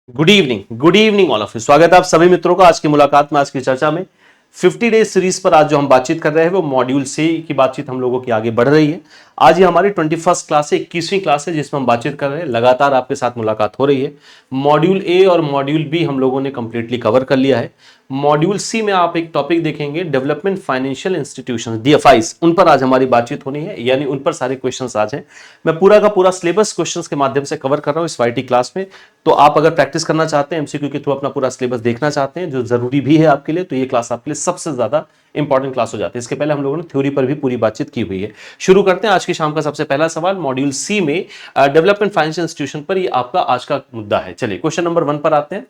Good evening all of you. स्वागत है आप सभी मित्रों का आज की मुलाकात में। आज की चर्चा में 50 डेज सीरीज पर आज जो हम बातचीत कर रहे हैं वो मॉड्यूल सी की बातचीत हम लोगों की आगे बढ़ रही है। आज ये हमारी 21st क्लास है, 21वीं क्लास है जिसमें हम बातचीत कर रहे हैं। लगातार आपके साथ मुलाकात हो रही है। मॉड्यूल ए और मॉड्यूल बी हम लोगों ने कंप्लीटली कवर कर लिया है। मॉड्यूल सी में आप एक टॉपिक देखेंगे डेवलपमेंट फाइनेंशियल इंस्टीट्यूशंस, डीएफआईस, उन पर आज हमारी बातचीत होनी है, यानी उन पर सारे क्वेश्चंस आज हैं। मैं पूरा का पूरा सिलेबस क्वेश्चंस के माध्यम से कवर कर रहा हूं इस वाईटी क्लास में। तो आप अगर प्रैक्टिस करना चाहते हैं, एमसीक्यू के थ्रू अपना पूरा सिलेबस देखना चाहते हैं जो जरूरी भी है आपके लिए, तो ये क्लास आपके लिए सबसे ज्यादा इंपॉर्टेंट क्लास हो जाती है। इसके पहले हम लोगों ने थ्योरी पर भी पूरी बातचीत की हुई है। शुरू करते हैं आज की शाम का सबसे पहला सवाल मॉड्यूल सी में डेवलपमेंट फाइनेंशियल इंस्टीट्यूशन पर। ये आपका आज का मुद्दा है। चलिए क्वेश्चन नंबर 1 पर आते हैं।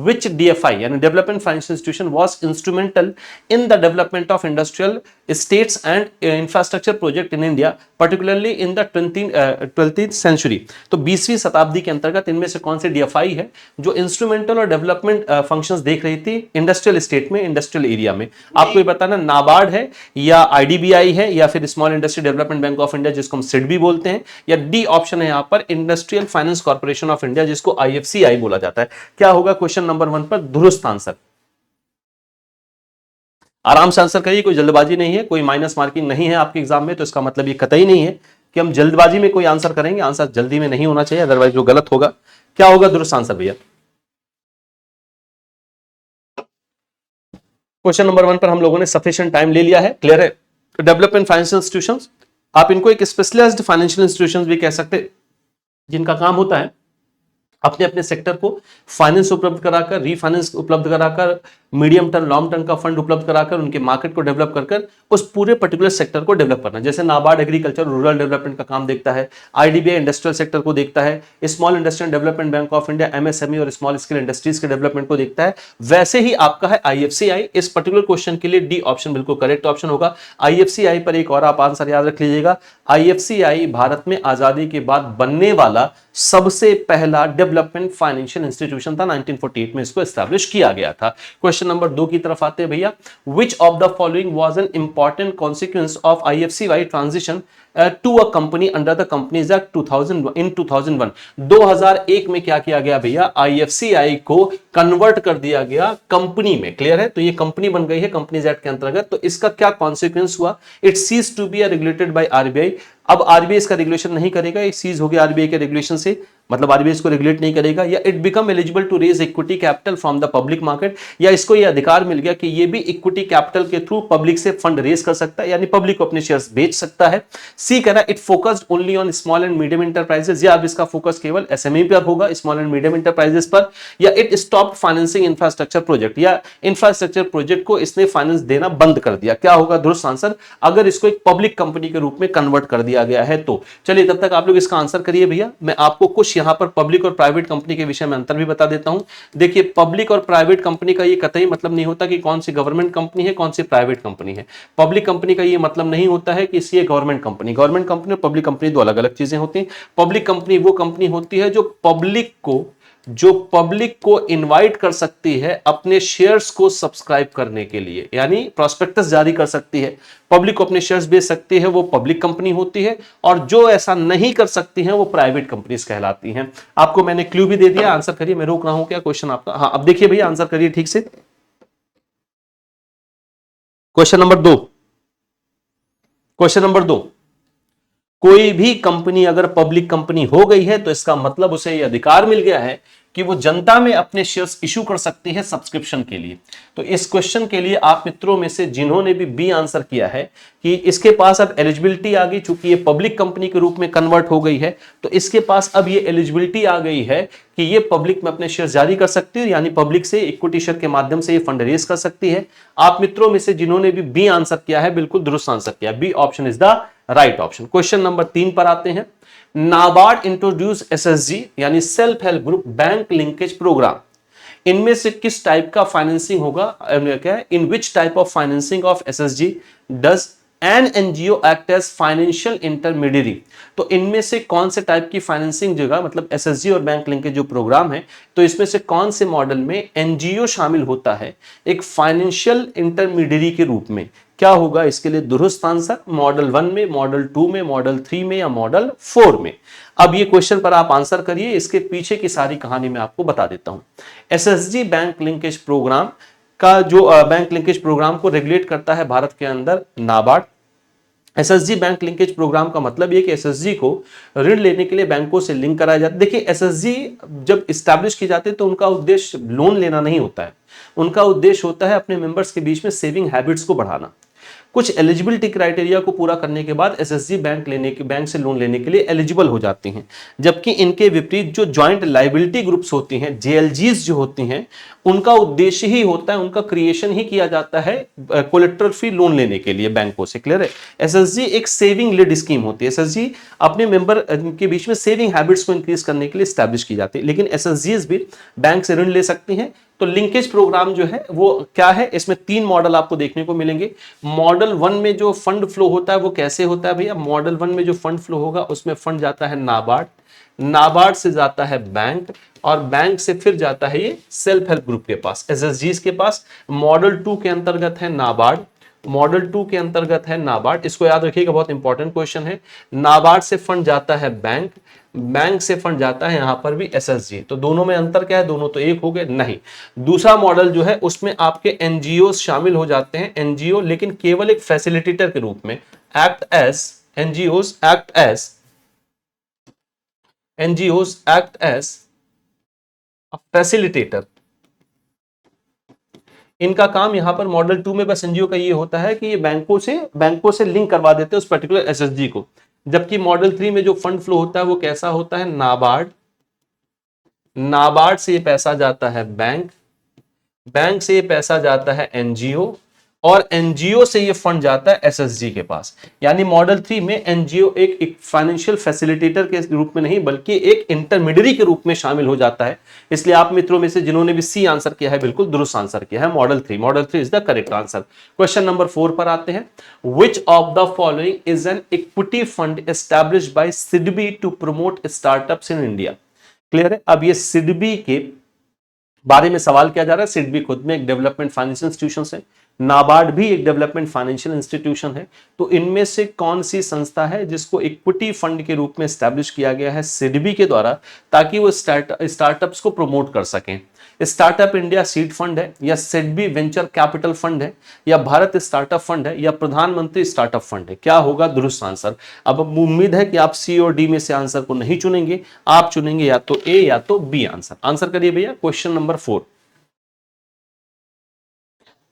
विच डीएफआई यानी development financial institution was instrumental in the development of industrial states and infrastructure project in India particularly in the 20th century. तो 20वीं शताब्दी के अंतर्गत इनमें से कौन सी डीएफआई है जो इंस्ट्रूमेंटल और डेवलपमेंट फंक्शंस देख रही थी इंडस्ट्रियल स्टेट में, इंडस्ट्रियल एरिया में? आपको ये बताना नाबार्ड है या आईडीबीआई है या फिर small industry development bank of India जिसको हम सिड भी बोलते हैं, या डी ऑप्शन है यहां पर industrial finance corporation of India जिसको आईएफसीआई बोला जाता है। क्या होगा क्वेश्चन नंबर 1 पर दुरुस्त आंसर? आराम से आंसर करिए, कोई जल्दबाजी नहीं है, कोई माइनस मार्किंग नहीं है आपके एग्जाम में। तो इसका मतलब ये कतई नहीं है कि हम जल्दबाजी में कोई आंसर करेंगे। आंसर जल्दी में नहीं होना चाहिए, अदरवाइज जो गलत होगा। क्या होगा दुरुस्त आंसर भैया? क्वेश्चन नंबर 1 पर हम लोगों ने सफिशिएंट टाइम ले लिया है। क्लियर है? डेवलपमेंट फाइनेंशियल इंस्टीट्यूशंस, आप इनको एक स्पेशलाइज्ड फाइनेंशियल इंस्टीट्यूशंस भी कह सकते हैं, जिनका काम होता है अपने अपने सेक्टर को फाइनेंस उपलब्ध कराकर, रीफाइनेंस उपलब्ध कराकर, मीडियम टर्म लॉन्ग टर्म का फंड उपलब्ध कराकर उनके मार्केट को डेवलप कर उस पूरे पर्टिकुलर सेक्टर को डेवलप करना। जैसे नाबार्ड एग्रीकल्चर रूरल डेवलपमेंट का काम देखता है, आईडीबीआई इंडस्ट्रियल सेक्टर को देखता है, small industrial development bank of India MSME और स्मॉल स्केल इंडस्ट्रीज के डेवलपमेंट को देखता है। वैसे ही आपका है आईएफसीआई। इस पर्टिकुलर क्वेश्चन के लिए डी ऑप्शन बिल्कुल करेक्ट ऑप्शन होगा। आईएफसीआई पर एक और आप आंसर याद रख लीजिएगा, आईएफसीआई भारत में आजादी के बाद बनने वाला सबसे पहला डेवलपमेंट फाइनेंशियल इंस्टीट्यूशन था। 1948 में इसको एस्टैब्लिश किया गया था। क्वेश्चन नंबर 2 की तरफ आते हैं भैया। Which of the following was an important consequence of IFCI transition to a company under the companies act 2000 in 2001? 2001 में क्या किया गया भैया? आईएफसीआई को कन्वर्ट कर दिया गया कंपनी में। क्लियर है? तो ये कंपनी बन गई है कंपनीज एक्ट के अंतर्गत। तो इसका क्या कॉन्सिक्वेंस हुआ? It cease to be regulated by RBI. अब आरबीआई इसका रेगुलेशन नहीं करेगा, ये सीज हो गया आरबीआई के रेगुलेशन से, मतलब आरबीआई इसको रेगुलेट नहीं करेगा। या it become eligible to raise equity capital from the public market, या इसको ये अधिकार मिल गया कि ये भी इक्विटी कैपिटल के थ्रू पब्लिक से फंड रेज कर सकता है, यानी पब्लिक को अपने शेयर्स बेच सकता है। सी कहना it focused only on small and medium enterprises, या अब इसका फोकस केवल एसएमई पर होगा, स्मॉल एंड मीडियम इंटरप्राइजेस पर। या it stopped financing infrastructure project, या इंफ्रास्ट्रक्चर प्रोजेक्ट को इसने फाइनेंस देना बंद कर दिया। क्या होगा दुरुस्त आंसर अगर इसको एक पब्लिक कंपनी के रूप में कन्वर्ट कर दिया गया है तो? चलिए तब तक आप लोग इसका आंसर करिए भैया। मैं आपको कुछ यहां पर पब्लिक और प्राइवेट कंपनी के विषय में अंतर भी बता देता हूं। देखिए, पब्लिक और प्राइवेट कंपनी का ये कतई मतलब नहीं होता कि कौन सी गवर्नमेंट कंपनी है कौन सी प्राइवेट कंपनी है। पब्लिक कंपनी का ये मतलब नहीं होता है कि ये गवर्नमेंट कंपनी और पब्लिक कंपनी दो अलग अलग चीजें होती हैं। पब्लिक कंपनी वो कंपनी होती है जो पब्लिक को इनवाइट कर सकती है अपने शेयर्स को सब्सक्राइब करने के लिए, यानी प्रोस्पेक्टस जारी कर सकती है, पब्लिक को अपने शेयर्स बेच सकती है, वो पब्लिक कंपनी होती है। और जो ऐसा नहीं कर सकती हैं वो प्राइवेट कंपनीज कहलाती हैं। आपको मैंने क्लू भी दे दिया, आंसर करिए। मैं रोक रहा हूं क्या क्वेश्चन आपका? हाँ, अब देखिए भैया आंसर करिए ठीक से। क्वेश्चन नंबर 2, क्वेश्चन नंबर 2, कोई भी कंपनी अगर पब्लिक कंपनी हो गई है तो इसका मतलब उसे यह अधिकार मिल गया है कि वो जनता में अपने शेयर्स इशू कर सकती है सब्सक्रिप्शन के लिए। तो इस क्वेश्चन के लिए आप मित्रों में से जिन्होंने भी बी आंसर किया है कि इसके पास अब एलिजिबिलिटी आ गई, चूंकि ये पब्लिक कंपनी के रूप में कन्वर्ट हो गई है तो इसके पास अब ये एलिजिबिलिटी आ गई है कि ये पब्लिक में अपने शेयर जारी कर सकती है, यानी पब्लिक से इक्विटी शेयर के माध्यम से ये फंड रेज कर सकती है। आप मित्रों में से जिन्होंने भी बी आंसर किया है बिल्कुल दुरुस्त आंसर किया, B option is the right option. Question number 3 पर आते हैं। नाबार्ड इंट्रोड्यूस एसएसजी यानी self help group bank linkage programme. इनमें से किस टाइप का फाइनेंसिंग होगा? क्या है? In which type of financing of SSG does an NGO act as financial intermediary? तो इनमें से कौन से टाइप की फाइनेंसिंग जगह, मतलब एसएसजी और बैंक लिंकेज जो प्रोग्राम है, तो इसमें से कौन से मॉडल में एनजीओ शामिल होता है एक फाइनेंशियल इंटरमीडियरी के रूप में? क्या होगा इसके लिए दुरुस्त आंसर? मॉडल 1 में, मॉडल 2 में, मॉडल 3 में या मॉडल 4 में? अब ये क्वेश्चन पर आप आंसर करिए, इसके पीछे की सारी कहानी मैं आपको बता देता हूं। एसएसजी बैंक लिंकेज प्रोग्राम का जो बैंक लिंकेज प्रोग्राम को रेगुलेट करता है भारत के अंदर NABARD. SSG bank linkage programme का मतलब ये कि एसएसजी को ऋण लेने के लिए बैंकों से लिंक कराया जाता है। देखिए, एसएसजी जब इस्टेब्लिश की जाती है तो उनका उद्देश्य लोन लेना नहीं होता है, उनका उद्देश्य होता है अपने मेंबर्स के बीच में सेविंग हैबिट्स को बढ़ाना। कुछ एलिजिबिलिटी क्राइटेरिया को पूरा करने के बाद एसएसजी बैंक से लोन लेने के लिए एलिजिबल हो जाती हैं। जबकि इनके विपरीत जो जॉइंट लायबिलिटी ग्रुप्स होती हैं, जेएलजीज जो होती हैं, उनका उद्देश्य ही होता है, उनका क्रिएशन ही किया जाता है कोलेटरल फ्री लोन लेने के लिए बैंकों से। क्लियर है? एसएसजी एक सेविंग लीड स्कीम होती है। एसएसजी अपने मेंबर के बीच में सेविंग हैबिट्स को इंक्रीज करने के लिए स्टैब्लिश की जाती है। लेकिन एसएसजीज भी बैंक से ऋण ले सकती हैं। तो लिंकेज प्रोग्राम जो है वो क्या है, इसमें 3 मॉडल आपको देखने को मिलेंगे। मॉडल 1 में जो फंड फ्लो होता है वो कैसे होता है भैया? मॉडल 1 में जो फंड फ्लो होगा उसमें फंड जाता है नाबार्ड, नाबार्ड से जाता है बैंक, और बैंक से फिर जाता है ये सेल्फ हेल्प ग्रुप के पास, एसएसजीज के पास। मॉडल 2 के अंतर्गत है नाबार्ड, मॉडल 2 के अंतर्गत है नाबार्ड। इसको याद रखिएगा, बहुत इंपॉर्टेंट क्वेश्चन है। नाबार्ड से फंड जाता है बैंक, बैंक से फंड जाता है यहां पर भी एसएसजी। तो दोनों में अंतर क्या है? दोनों तो एक हो गए? नहीं। दूसरा मॉडल जो है उसमें आपके एनजीओ शामिल हो जाते हैं, एनजीओ, लेकिन केवल एक फैसिलिटेटर के रूप में, act as NGOs, act as facilitator. इनका काम यहां पर मॉडल 2 में बस एनजीओ का ये होता है कि ये बैंकों से लिंक करवा देते हैं उस पर्टिकुलर एसएसजी को। जबकि मॉडल 3 में जो फंड फ्लो होता है वो कैसा होता है? नाबार्ड, नाबार्ड से ये पैसा जाता है बैंक, बैंक से ये पैसा जाता है एनजीओ, और एनजीओ से ये फंड जाता है एसएसजी के पास। यानी मॉडल 3 में एनजीओ एक फाइनेंशियल फैसिलिटेटर के रूप में नहीं बल्कि एक इंटरमीडियरी के रूप में शामिल हो जाता है। इसलिए आप मित्रों में से जिन्होंने भी सी आंसर किया है, बिल्कुल दुरुस्त आंसर किया है, model 3। Model 3 is the correct answer. Question number 4 पर आते हैं। Which of the following is an equity fund established by SIDBI to promote startups in India? Clear है? अब ये सिडबी के बारे में सवाल किया जा रहा है। सिडबी खुद में एक डेवलपमेंट फाइनेंशियल इंस्टीट्यूशन है, नाबार्ड भी एक डेवलपमेंट फाइनेंशियल इंस्टीट्यूशन है। तो इनमें से कौन सी संस्था है जिसको इक्विटी फंड के रूप में एस्टैब्लिश किया गया है सिडबी के द्वारा, ताकि वो स्टार्टअप्स को प्रमोट कर सकें? स्टार्टअप इंडिया सीड फंड है, या सिडबी वेंचर कैपिटल फंड है, या भारत स्टार्टअप फंड है, या प्रधानमंत्री स्टार्टअप फंड है? क्या होगा दुरुस्त आंसर? अब उम्मीद है कि आप सी और डी में से आंसर को नहीं चुनेंगे, आप चुनेंगे या तो ए या तो बी आंसर। आंसर करिए भैया क्वेश्चन नंबर 4।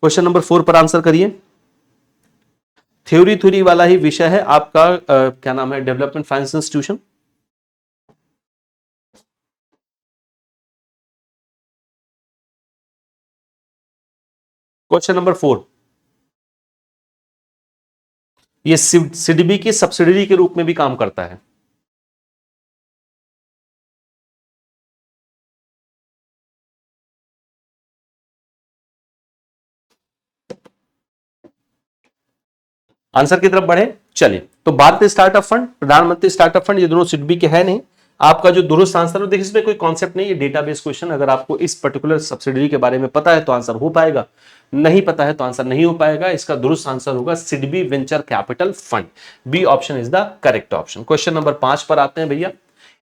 क्वेश्चन नंबर 4 पर आंसर करिए। थ्योरी वाला ही विषय है आपका, क्या नाम है, development finance institution. Question number 4, ये सिडबी की सब्सिडरी के रूप में भी काम करता है। आंसर की तरफ बढ़े, चलिए। तो भारतीय स्टार्टअप फंड, प्रधानमंत्री स्टार्टअप फंड, ये दोनों सिडबी के है नहीं। आपका जो दुरुस्त आंसर है, देखिए इसमें कोई कॉन्सेप्ट नहीं, ये डेटाबेस क्वेश्चन। अगर आपको इस पर्टिकुलर सब्सिडरी के बारे में पता है तो आंसर हो पाएगा, नहीं पता है तो आंसर नहीं हो पाएगा। इसका दुरुस्त आंसर होगा SIDBI venture capital fund. B option is the correct option. Question number 5 पर आते हैं भैया।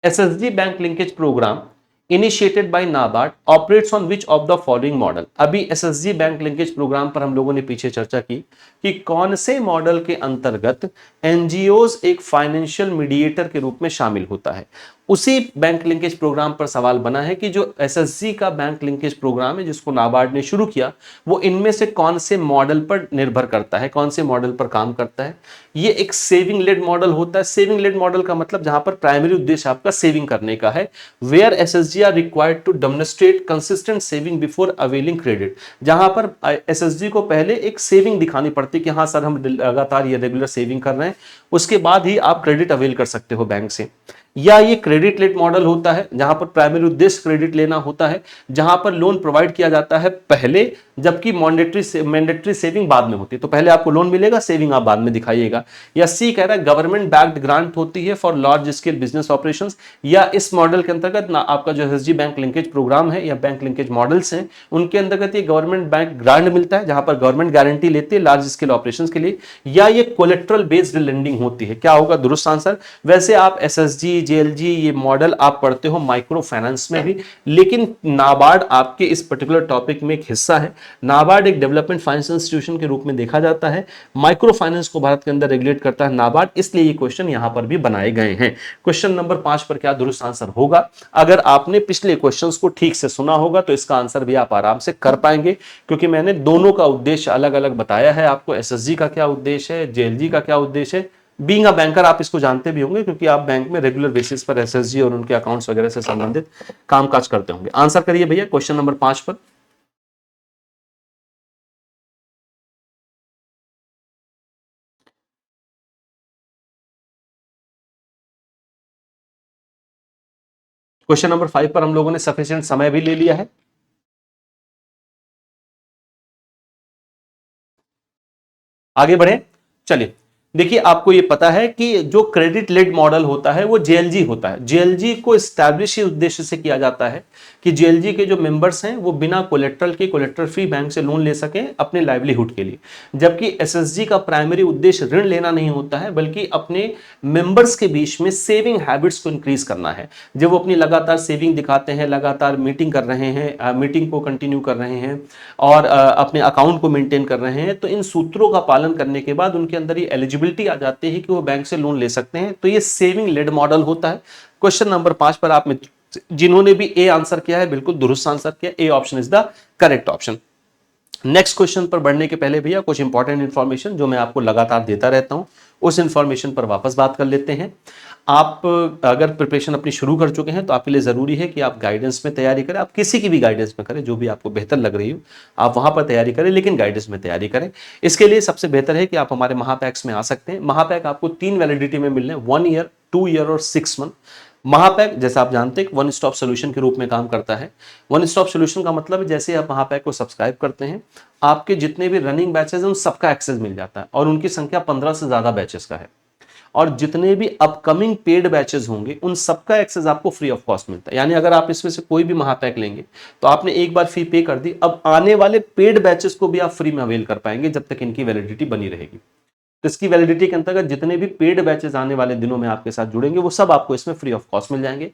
SSG bank linkage programme initiated by NABARD operates on which of the following model? अभी एसएसजी बैंक लिंकेज प्रोग्राम पर हम लोगों ने पीछे चर्चा की कि कौन से मॉडल के अंतर्गत एनजीओज एक फाइनेंशियल मीडिएटर के रूप में शामिल होता है। उसी बैंक लिंकेज प्रोग्राम पर सवाल बना है कि जो एसएसजी का बैंक लिंकेज प्रोग्राम है जिसको नाबार्ड ने शुरू किया, वो इनमें से कौन से मॉडल पर निर्भर करता है, कौन से मॉडल पर काम करता है? ये एक सेविंग लेड मॉडल होता है। सेविंग लेड मॉडल का मतलब जहां पर प्राइमरी उद्देश्य आपका सेविंग करने का है। Where SSG are required to demonstrate consistent saving before availing credit, जहां पर एसएसजी को पहले एक सेविंग दिखानी पड़ती है कि हाँ सर हम लगातार ये रेगुलर सेविंग कर रहे हैं, उसके बाद ही आप क्रेडिट अवेल कर सकते हो बैंक से। या ये क्रेडिट लेट मॉडल होता है जहां पर प्राइमरी उद्देश्य क्रेडिट लेना होता है, जहां पर लोन प्रोवाइड किया जाता है पहले, जबकि मैंडेटरी सेविंग बाद में होती है। तो पहले आपको लोन मिलेगा, सेविंग आप बाद में दिखाइएगा। या सी कह रहा है गवर्नमेंट बैक्ड ग्रांट होती है for large scale business operations, या इस मॉडल के अंतर्गत ना आपका जो एसएसजी बैंक लिंकेज प्रोग्राम है या बैंक लिंकेज मॉडल्स हैं उनके अंतर्गत ये गवर्नमेंट बैंक ग्रांट मिलता है जहां पर गवर्नमेंट गारंटी लेती है लार्ज स्केल ऑपरेशंस के लिए, या ये कोलेट्रल बेस्ड लेंडिंग होती है। क्या होगा दुरुस्त आंसर? वैसे आप एसएसजी जेएलजी ये मॉडल आप पढ़ते हो माइक्रो फाइनेंस में भी, लेकिन नाबार्ड आपके इस पर्टिकुलर टॉपिक में एक हिस्सा है। नाबार्ड एक डेवलपमेंट फाइनेंस इंस्टीट्यूशन के रूप में देखा जाता है, माइक्रो फाइनेंस को भारत के अंदर रेगुलेट करता है नाबार्ड, इसलिए ये क्वेश्चन यहां पर भी बनाए गए हैं। क्वेश्चन नंबर 5 पर क्या दुरुस्त आंसर होगा? अगर आपने पिछले क्वेश्चंस को ठीक से सुना होगा तो इसका आंसर भी आप आराम से कर पाएंगे, क्योंकि मैंने दोनों का उद्देश्य अलग अलग बताया है आपको। एसएसजी का क्या उद्देश्य है, जेएलजी का क्या उद्देश्य है। बीइंग अ बैंकर आप इसको जानते भी होंगे, क्योंकि आप बैंक में रेगुलर बेसिस पर एसएसजी और उनके अकाउंट्स वगैरह से संबंधित कामकाज करते होंगे। आंसर करिए भैया क्वेश्चन नंबर 5 पर। क्वेश्चन नंबर 5 पर हम लोगों ने सफिशिएंट समय भी ले लिया है। आगे बढ़े, चलिए। देखिए आपको ये पता है कि जो क्रेडिट लेड मॉडल होता है वो जेएलजी होता है। जेएलजी को एस्टैब्लिश इस उद्देश्य से किया जाता है कि जेएलजी के जो मेंबर्स हैं वो बिना कोलेट्रल के, कोलेट्रल फ्री बैंक से लोन ले सकें अपने लाइवलीहुड के लिए। जबकि एसएसजी का प्राइमरी उद्देश्य ऋण लेना नहीं होता है, बल्कि अपने मेंबर्स के बीच में सेविंग हैबिट्स को इंक्रीज करना है। जब वो अपनी लगातार सेविंग दिखाते हैं, लगातार मीटिंग कर रहे हैं, मीटिंग को कंटिन्यू कर रहे हैं और अपने अकाउंट को मेंटेन कर रहे हैं, तो इन सूत्रों का पालन करने के बाद उनके अंदर ये एलिजिबिलिटी आ जाती है कि वो बैंक से लोन ले सकते हैं। तो ये सेविंग लेड मॉडल होता है। क्वेश्चन नंबर 5 पर आप में जिन्होंने भी ए आंसर किया है बिल्कुल दुरुस्त आंसर किया, A option is the correct option. Next question पर बढ़ने के पहले भैया कुछ इंपॉर्टेंट इंफॉर्मेशन जो मैं आपको लगातार देता रहता हूं, उस इंफॉर्मेशन पर वापस बात कर लेते हैं। आप अगर प्रिपरेशन अपनी शुरू कर चुके हैं तो आपके लिए जरूरी है कि आप गाइडेंस में तैयारी करें। आप किसी की भी गाइडेंस में करें, जो भी आपको बेहतर लग रही हो आप वहां पर तैयारी करें, लेकिन गाइडेंस में तैयारी करें। इसके लिए सबसे बेहतर है कि आप हमारे महापैक्स में आ सकते हैं। महापैक आपको 3 वैलिडिटी में मिलने, 1 ईयर, 2 ईयर और 6 मंथ। महापैक जैसा आप जानते हैं वन स्टॉप सोल्यूशन के रूप में काम करता है। वन स्टॉप सोल्यूशन का मतलब है जैसे आप महापैक को सब्सक्राइब करते हैं, आपके जितने भी रनिंग बैचेस हैं उन सबका एक्सेस मिल जाता है, और उनकी संख्या 15 से ज्यादा बैचेस का है। और जितने भी अपकमिंग पेड बैचेस होंगे उन सबका एक्सेस आपको फ्री ऑफ कॉस्ट मिलता है। यानी अगर आप इसमें से कोई भी महापैक लेंगे तो आपने एक बार फी पे कर दी, अब आने वाले पेड बैचेस को भी आप फ्री में अवेल कर पाएंगे जब तक इनकी वैलिडिटी बनी रहेगी। तो इसकी वैलिडिटी के अंतर्गत जितने भी पेड बैचेस आने वाले दिनों में आपके साथ जुड़ेंगे वो सब आपको इसमें फ्री ऑफ कॉस्ट मिल जाएंगे।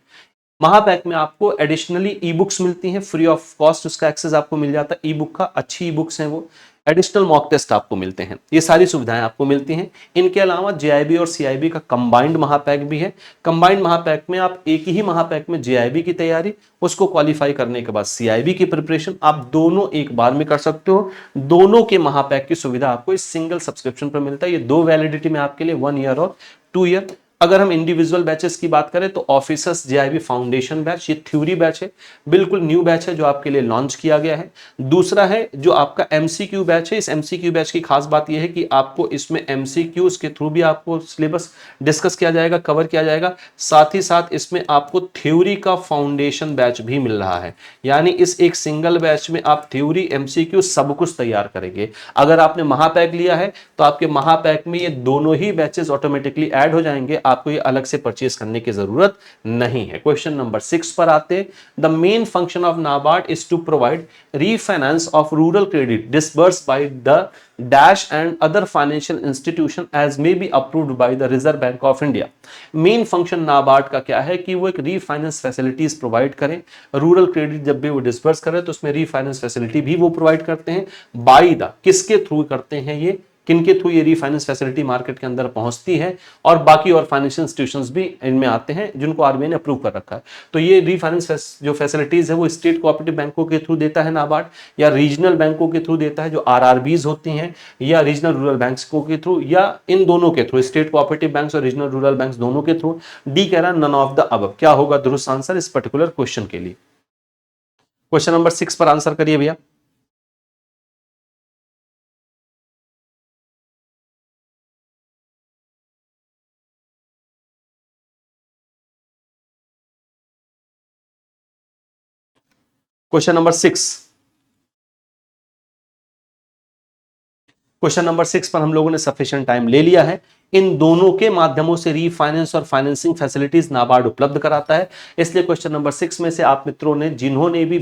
महापैक में आपको एडिशनली ई बुक्स मिलती हैं फ्री ऑफ कॉस्ट, उसका एक्सेस आपको मिल जाता है। ई बुक का अच्छी ई बुक्स हैं वो, एडिशनल मॉक टेस्ट आपको मिलते हैं, ये सारी सुविधाएं आपको मिलती हैं। इनके अलावा जेआईबी और सीआईबी का कंबाइंड महापैक भी है। कंबाइंड महापैक में आप एक ही महापैक में जेआईबी की तैयारी, उसको क्वालिफाई करने के बाद सीआईबी की प्रिपरेशन आप दोनों एक बार में कर सकते हो। दोनों के महापैक की सुविधा आपको इस सिंगल सब्सक्रिप्शन पर मिलता है। ये 2 वैलिडिटी में आपके लिए 1 ईयर और 2 ईयर। अगर हम इंडिविजुअल बैचेस की बात करें तो ऑफिसर्स जेआईबी फाउंडेशन बैच, ये थ्योरी बैच है, बिल्कुल न्यू बैच है जो आपके लिए लॉन्च किया गया है। दूसरा है जो आपका एमसीक्यू बैच है। इस एमसीक्यू बैच की खास बात यह है कि आपको इसमें एमसीक्यूज के थ्रू भी आपको सिलेबस डिस्कस किया जाएगा, कवर किया जाएगा। साथ ही साथ इसमें आपको थ्योरी का फाउंडेशन बैच भी मिल रहा है, यानी इस एक सिंगल बैच में आप थ्योरी एमसीक्यू सब कुछ तैयार करेंगे। अगर आपने महापैक लिया है तो आपके महापैक में ये दोनों ही बैचेस ऑटोमेटिकली ऐड हो जाएंगे, आपको ये अलग से परचेज करने की जरूरत नहीं है। क्वेश्चन नंबर 6 पर आते, the main function of NABARD is to provide refinance of rural credit disbursed by the dash and other financial institution as may be approved by the Reserve Bank of India। Main function NABARD का क्या है कि वो एक refinance facilities provide करें। Rural credit जब भी वो डिस्बर्स करें तो उसमें रीफाइनेंस फैसिलिटी भी वो प्रोवाइड करते हैं। बाई द, किसके थ्रू करते हैं ये, किनके थ्रू ये रीफाइनेंस फैसिलिटी मार्केट के अंदर पहुंचती है, और बाकी और फाइनेंशियल इंस्टीट्यूशंस भी इनमें आते हैं जिनको आरबीआई ने अप्रूव कर रखा है। तो ये रीफाइनेंस जो फैसिलिटीज है वो स्टेट कोऑपरेटिव बैंकों के थ्रू देता है नाबार्ड, या रीजनल बैंकों के थ्रू देता है जो आरआरबीज होती हैं, या रीजनल रूरल बैंकों के थ्रू, या इन दोनों के थ्रू, स्टेट कोऑपरेटिव बैंक्स और रीजनल रूरल बैंक्स दोनों के थ्रू। डी कह रहा नन ऑफ द अबव। क्या होगा दुरुस्त आंसर इस पर्टिकुलर क्वेश्चन के लिए? क्वेश्चन नंबर 6 पर आंसर करिए भैया। क्वेश्चन नंबर 6, क्वेश्चन नंबर 6 पर हम लोगों ने सफिशिएंट टाइम ले लिया है। इन दोनों के माध्यमों से रीफाइनेंस और फाइनेंसिंग फैसिलिटीज नाबार्ड उपलब्ध कराता है। इसलिए क्वेश्चन नंबर 6 में से आप मित्रों ने जिन्होंने भी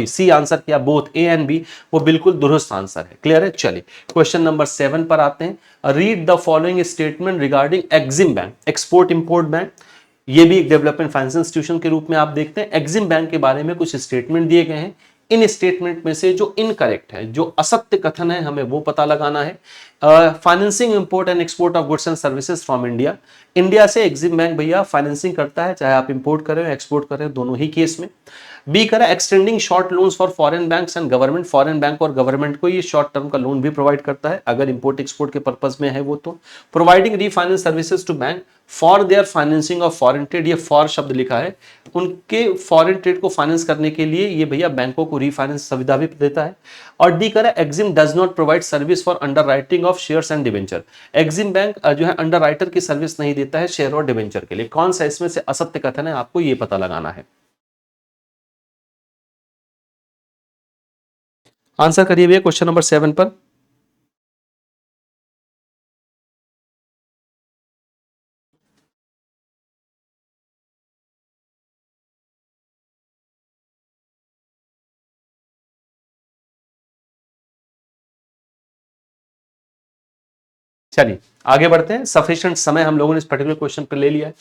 सी आंसर किया बोथ ए एंड बी, वो बिल्कुल दुरुस्त आंसर है। क्लियर है? चलिए क्वेश्चन नंबर 7 पर आते हैं। Read the following statement regarding Exim bank, export import bank. ये भी एक डेवलपमेंट फाइनेंस इंस्टीट्यूशन के रूप में आप देखते हैं। एक्सिम बैंक के बारे में कुछ स्टेटमेंट दिए गए हैं। इन स्टेटमेंट में से जो इनकरेक्ट है, जो असत्य कथन है, हमें वो पता लगाना है। Financing import and export of goods and services from India, India से एक्सिम बैंक भैया फाइनेंसिंग करता है, चाहे आप इंपोर्ट करें एक्सपोर्ट करें, दोनों ही केस में। बी करा extending short loans for foreign banks and government, foreign bank और गवर्नमेंट को ये शॉर्ट टर्म का लोन भी प्रोवाइड करता है अगर इंपोर्ट एक्सपोर्ट के पर्पस में है वो तो। Providing refinance services to bank for their financing of foreign trade, ये फॉर शब्द लिखा है, उनके फॉरेन ट्रेड को फाइनेंस करने के लिए ये भैया बैंकों को रीफाइनेंस सुविधा भी देता है। और डी करा Exim does not provide service for under writing of shares and debenture, Exim bank जो है अंडर राइटर की सर्विस नहीं देता है शेयर और डिवेंचर के लिए। कौन सा इसमें से असत्य कथन है, आपको ये पता लगाना है। आंसर करिए भैया क्वेश्चन नंबर 7 पर। चलिए आगे बढ़ते हैं। सफिशिएंट समय हम लोगों ने इस पर्टिकुलर क्वेश्चन पर ले लिया है।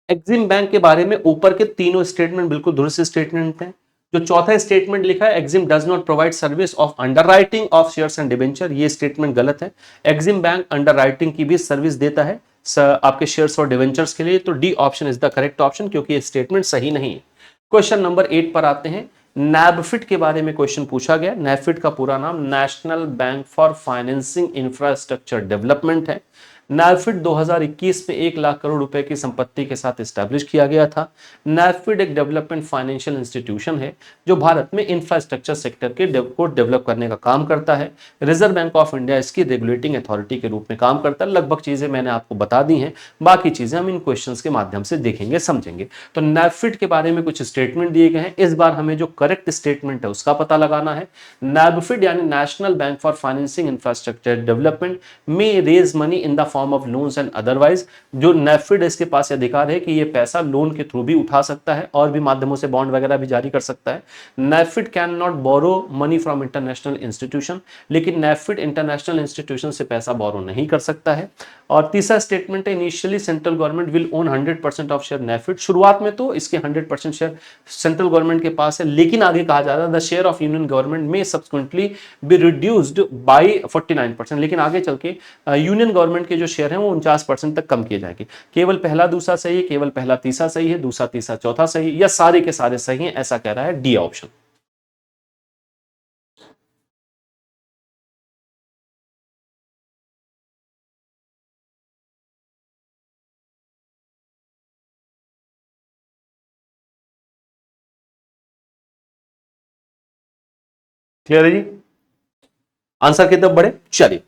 एक्सिम बैंक के बारे में ऊपर के तीनों स्टेटमेंट बिल्कुल दुरुस्त स्टेटमेंट हैं। जो चौथा स्टेटमेंट लिखा है Exim does not provide service of underwriting of shares and debenture, ये स्टेटमेंट गलत है। एक्सिम बैंक अंडरराइटिंग की भी सर्विस देता है आपके शेयर्स और डिवेंचर्स के लिए, तो D option is the correct option, क्योंकि ये स्टेटमेंट सही नहीं है। क्वेश्चन नंबर 8 पर आते हैं। नैबफिट के बारे में क्वेश्चन पूछा गया। नैबफिट का पूरा नाम national bank for financing infrastructure development है। नैबफिड 2021 में 1 लाख करोड़ रुपए की संपत्ति के साथ एस्टैब्लिश किया गया था। नैबफिड एक डेवलपमेंट फाइनेंशियल इंस्टीट्यूशन है जो भारत में इंफ्रास्ट्रक्चर सेक्टर को डेवलप करने का काम करता है। रिजर्व बैंक ऑफ इंडिया इसकी रेगुलेटिंग अथॉरिटी के रूप में काम करता है। लगभग चीजें मैंने आपको बता दी हैं, बाकी चीजें हम इन क्वेश्चंस के माध्यम से देखेंगे समझेंगे। तो नैबफिड के बारे में कुछ स्टेटमेंट दिए गए हैं। इस बार हमें जो करेक्ट स्टेटमेंट है उसका पता लगाना है। नैबफिड यानी national bank for financing infrastructure development में raise money in the form of loans and otherwise. जो नैबफिड इसके पास अधिकार है कि ये पैसा लोन के थ्रू भी उठा सकता है और भी माध्यमों से बॉन्ड वगैरह भी जारी कर सकता है। NaBFID can not borrow money from international institution, लेकिन नैबफिड इंटरनेशनल इंस्टीट्यूशन से पैसा बोरो नहीं कर सकता है। और तीसरा स्टेटमेंट है initially central government will own 100% of share NaBFID. शुरुआत में तो इसके 100% शेयर सेंट्रल गवर्नमेंट के पास है, लेकिन आगे कहा जा रहा है the share of union government में सब्सिक्वेंटली बी रिड्यूस्ड बाय 49%, लेकिन आगे चल के यूनियन गवर्नमेंट के जो शेयर हैं वो 49% तक कम किए जाएंगे। केवल पहला दूसरा सही है, केवल पहला तीसरा सही है, दूसरा तीसरा चौथा सही है, या सारे के सारे सही हैं, ऐसा कह रहा है डी ऑप्शन। क्लियर है जी? आंसर की तरफ बढ़े। चलिए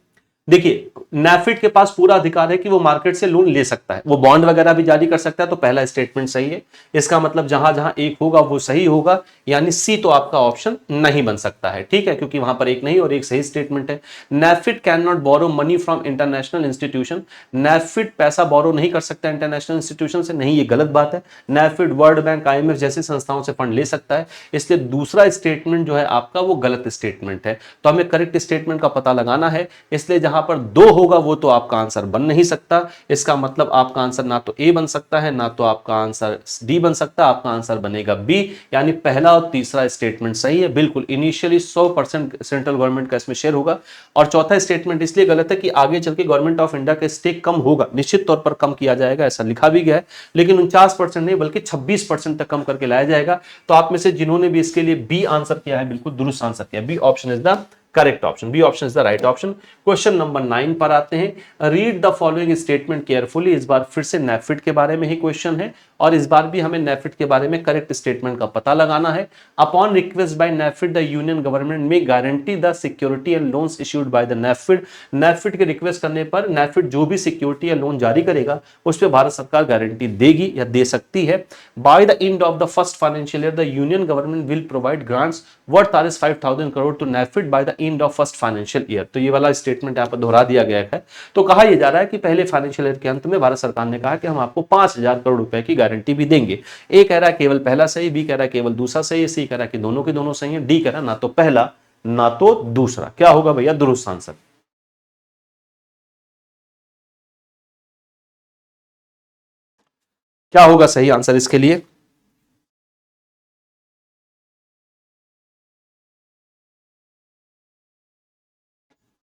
देखिए, नैफिड के पास पूरा अधिकार है कि वो मार्केट से लोन ले सकता है, वो बॉन्ड वगैरह भी जारी कर सकता है, तो पहला स्टेटमेंट सही है। इसका मतलब जहां जहां एक होगा वो सही होगा, यानी सी तो आपका ऑप्शन नहीं बन सकता है, ठीक है, क्योंकि वहां पर एक नहीं और एक सही स्टेटमेंट है। NaBFID can not borrow money from international institution, NaBFID पैसा बोरो नहीं कर सकता इंटरनेशनल इंस्टीट्यूशन से, नहीं, ये गलत बात है। नैफिड वर्ल्ड बैंक, IMF जैसी संस्थाओं से फंड ले सकता है, इसलिए दूसरा स्टेटमेंट जो है आपका वो गलत स्टेटमेंट है। तो हमें करेक्ट स्टेटमेंट का पता लगाना है, इसलिए जहां पर दो होगा वो तो आपका आंसर बन नहीं सकता। इसका मतलब आपका आंसर ना तो ए बन सकता है, ना तो आपका आंसर डी बन सकता है, आपका आंसर बनेगा बी, यानी पहला और तीसरा स्टेटमेंट सही है बिल्कुल। इनिशियली 100% सेंट्रल गवर्नमेंट का इसमें शेयर होगा, और चौथा स्टेटमेंट इसलिए गलत है कि आगे चल के गवर्नमेंट ऑफ इंडिया का स्टेक कम होगा, निश्चित तौर पर कम किया जाएगा, ऐसा लिखा भी गया है, लेकिन 49% नहीं बल्कि 26% तक कम करके लाया जाएगा। तो आप में से जिन्होंने भी इसके लिए बी आंसर किया है बिल्कुल दुरुस्त आंसर किया, B option is the correct option, B option is the right option. Question number 9 पर आते हैं। Read the following statement carefully. इस बार फिर से नैफिड के बारे में ही क्वेश्चन है, और इस बार भी हमें नैफिड के बारे में करेक्ट स्टेटमेंट का पता लगाना है। Upon request by NaBFID the union government may guarantee the security and loans issued by the NaBFID. NaBFID के रिक्वेस्ट करने पर नैफिड जो भी सिक्योरिटी या लोन जारी करेगा उस पर भारत सरकार गारंटी देगी या दे सकती है। By the end of the first financial year the union government will provide grants worth 5,000 crore to NaBFID by the end of first financial year. तो ये वाला स्टेटमेंट यहाँ पर दोहरा दिया गया है। तो कहा यह जा रहा है कि पहले फाइनेंशियल ईयर के अंत में भारत सरकार ने कहा कि हम आपको 5,000 करोड़ रुपए की गारंटी भी देंगे। ए कह रहा है केवल पहला सही, बी कह रहा है केवल दूसरा सही, सी कह रहा है कि दोनों के दोनों सही है, डी कह रहा है ना तो पहला ना तो दूसरा। क्या होगा भैया दुरुस्त आंसर? क्या होगा सही आंसर इसके लिए?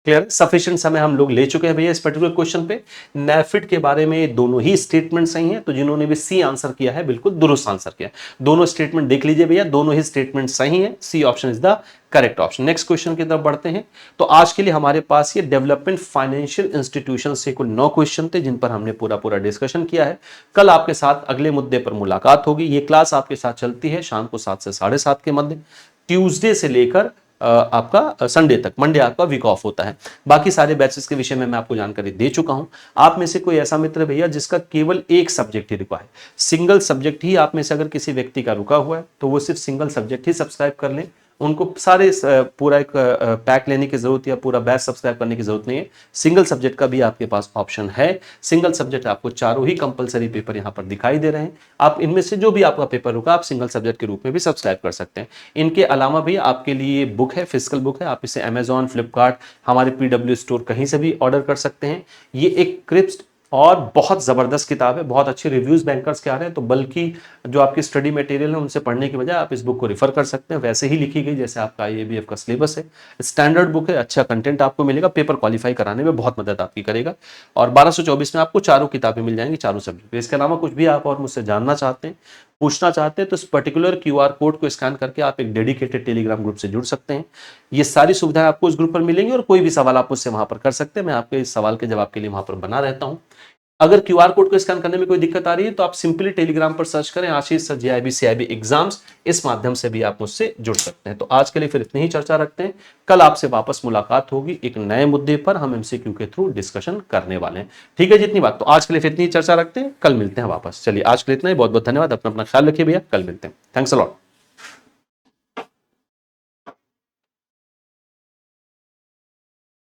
क्लियर? सफिशिएंट समय हम लोग ले चुके हैं भैया इस पर्टिकुलर क्वेश्चन पे। नेफिड के बारे में दोनों ही स्टेटमेंट सही हैं, तो जिन्होंने भी सी आंसर किया है बिल्कुल दुरुस्त आंसर किया है। दोनों स्टेटमेंट देख लीजिए भैया, दोनों ही स्टेटमेंट सही है। C option is the correct option. Next question की तरफ बढ़ते हैं। तो आज के लिए हमारे पास ये डेवलपमेंट फाइनेंशियल इंस्टीट्यूशन से कुल 9 क्वेश्चन थे जिन पर हमने पूरा डिस्कशन किया है। कल आपके साथ अगले मुद्दे पर मुलाकात होगी। ये क्लास आपके साथ चलती है शाम को 7 से 7:30 के मध्य, ट्यूसडे से लेकर आपका संडे तक। मंडे आपका वीक ऑफ होता है। बाकी सारे बैचेस के विषय में मैं आपको जानकारी दे चुका हूं। आप में से कोई ऐसा मित्र भैया जिसका केवल एक सब्जेक्ट ही रुका है, सिंगल सब्जेक्ट ही आप में से अगर किसी व्यक्ति का रुका हुआ है तो वो सिर्फ सिंगल सब्जेक्ट ही सब्सक्राइब कर लें। उनको सारे पूरा एक पैक लेने की जरूरत या पूरा बैच सब्सक्राइब करने की जरूरत नहीं है। सिंगल सब्जेक्ट का भी आपके पास ऑप्शन है। सिंगल सब्जेक्ट आपको चारों ही कंपलसरी पेपर यहां पर दिखाई दे रहे हैं। आप इनमें से जो भी आपका पेपर होगा आप सिंगल सब्जेक्ट के रूप में भी सब्सक्राइब कर सकते हैं। इनके अलावा भी आपके लिए बुक है, फिजिकल बुक है। आप इसे अमेजॉन, फ्लिपकार्ट, हमारे PW स्टोर कहीं से भी ऑर्डर कर सकते हैं। ये एक क्रिप्स और बहुत जबरदस्त किताब है। बहुत अच्छे रिव्यूज बैंकर्स के आ रहे हैं, तो बल्कि जो आपकी स्टडी मटेरियल है उनसे पढ़ने की बजाय आप इस बुक को रिफर कर सकते हैं। वैसे ही लिखी गई जैसे आपका IABF का सिलेबस है। स्टैंडर्ड बुक है, अच्छा कंटेंट आपको मिलेगा, पेपर क्वालिफाई कराने में बहुत मदद आपकी करेगा। और 1224 में आपको चारों किताबें मिल जाएंगी, चारों सब्जेक्ट। इसके अलावा कुछ भी आप और मुझसे जानना चाहते हैं, पूछना चाहते हैं, तो इस पर्टिकुलर QR कोड को स्कैन करके आप एक डेडिकेटेड टेलीग्राम ग्रुप से जुड़ सकते हैं। ये सारी सुविधाएं आपको इस ग्रुप पर मिलेंगी और कोई भी सवाल आप मुझसे वहां पर कर सकते हैं। मैं आपके इस सवाल के जवाब के लिए वहां पर बना रहता हूं। अगर QR कोड को स्कैन करने में कोई दिक्कत आ रही है तो आप सिंपली टेलीग्राम पर सर्च करें आशीष सर JIB CIB एग्जाम्स। इस माध्यम से भी आप मुझसे जुड़ सकते हैं। तो आज के लिए फिर इतनी ही चर्चा रखते हैं। कल आपसे वापस मुलाकात होगी एक नए मुद्दे पर, हम MCQ के थ्रू डिस्कशन करने वाले हैं। ठीक है, जितनी बात। तो आज के लिए फिर इतनी ही चर्चा रखते हैं, कल मिलते हैं वापस। चलिए आज के लिए इतना ही। बहुत बहुत धन्यवाद। अपना ख्याल रखिए भैया, कल मिलते हैं। Thanks a lot.